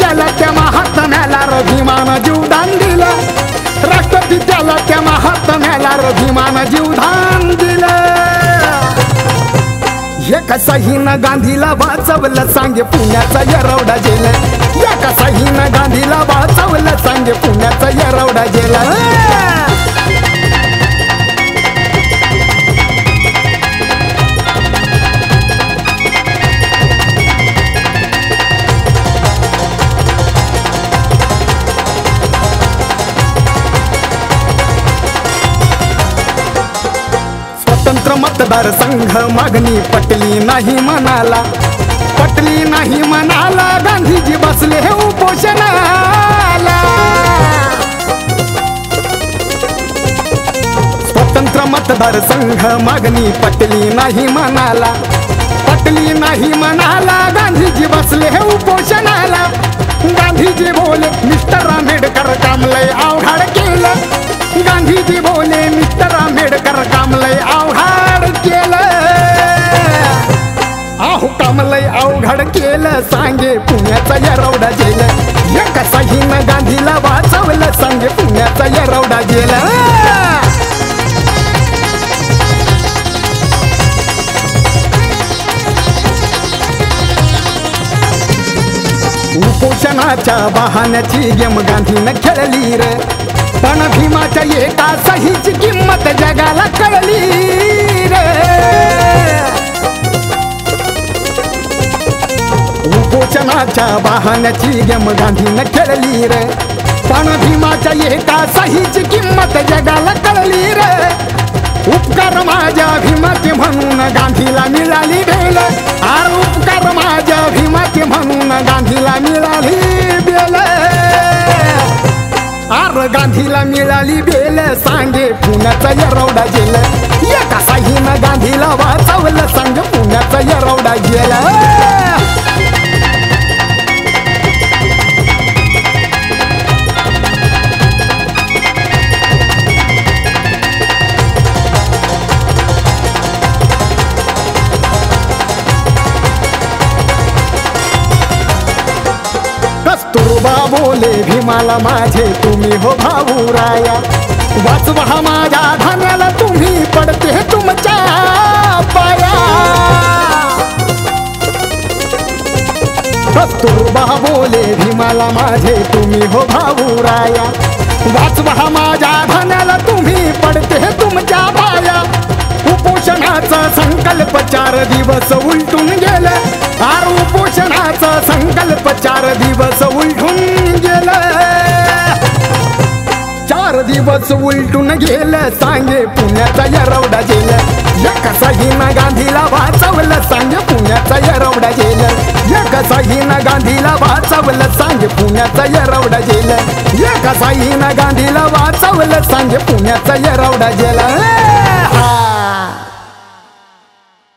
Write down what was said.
राष्ट्रपित्याला त्या महात्म्याला भीमानं जीवदान दिलं, राष्ट्रपित्याला त्या महात्म्याला भीमानं जीवदान दिलं. एका सहीनं गांधीला वाचवलं सांगे पुण्याचा येरवडा जेल, एका सहीनं गांधीला वाचवलं सांगे पुण्याचा येरवडा जेल. स्वतंत्र मतदार संघ मागणी पटली नाही मनाला, पटली नाही मनाला, गांधीजी बसले हे उपोषणाला. स्वतंत्र मतदार संघ मागणी पटली नाही मनाला, पटली नाही मनाला, गांधीजी बसले हे उपोषणाला. गांधीजी बोले मिस्टर आंबेडकर काम लय अवघड केलं, गांधीजी बोले मिस्टर आंबेडकर काम लय अवघड केलं. आहो काम लय अवघड केलं सांगे पुण्याचा येरवडा जेल, एका सहीनं गांधीला वाचवलं सांगे पुण्याचा येरवडा जेल. उपोषणाच्या बहाण्याची गेम गांधीनं खेळली रे, पण भीमाच्या एका सहीची किंमत जगाला कळली रे. उपोषणाच्या बहाण्याची गेम गांधीनं खेळली रे, पण भीमाच्या एका सहीची किंमत जगाला कळली रे. उपकार माझ्या भीमाचे म्हणून गांधीला मिळाली बेल, आर उपकार माझ्या भीमाचे म्हणून गांधीला मिळाली बेल, आर गांधीला मिळाली बेल सांगे पुण्याचा येरवडा जेल, एका सहीनं गांधीला वाचवलं सांगे पुण्याचा येरवडा जेल. कस्तुरबा बोले भीमाला माझे तुम्ही हो भाऊ राया, वाचवा माझ्या धान्याला तुम्ही पडते तुमच्या पाया. कस्तुरबा बोले भीमाला माझे तुम्ही हो भाऊ राया, वाचवा माझ्या धान्याला तुम्ही पडते तुमच्या पाया. उपोषणाचा संकल्प 4 दिवस उलटून गेलं, आर उपोषणाचा संकल्प 4 दिवस उलटून गेलं, 4 दिवस उलटून गेलं सांगे पुण्याचा येरवडा जेल, एका सहीनं गांधीला वाचवलं सांगे पुण्याचा येरवडा जेल, एका सहीनं गांधीला वाचवलं सांगे पुण्याचा येरवडा जेल, एका सहीनं गांधीला वाचवलं सांगे पुण्याचा येरवडा जेल.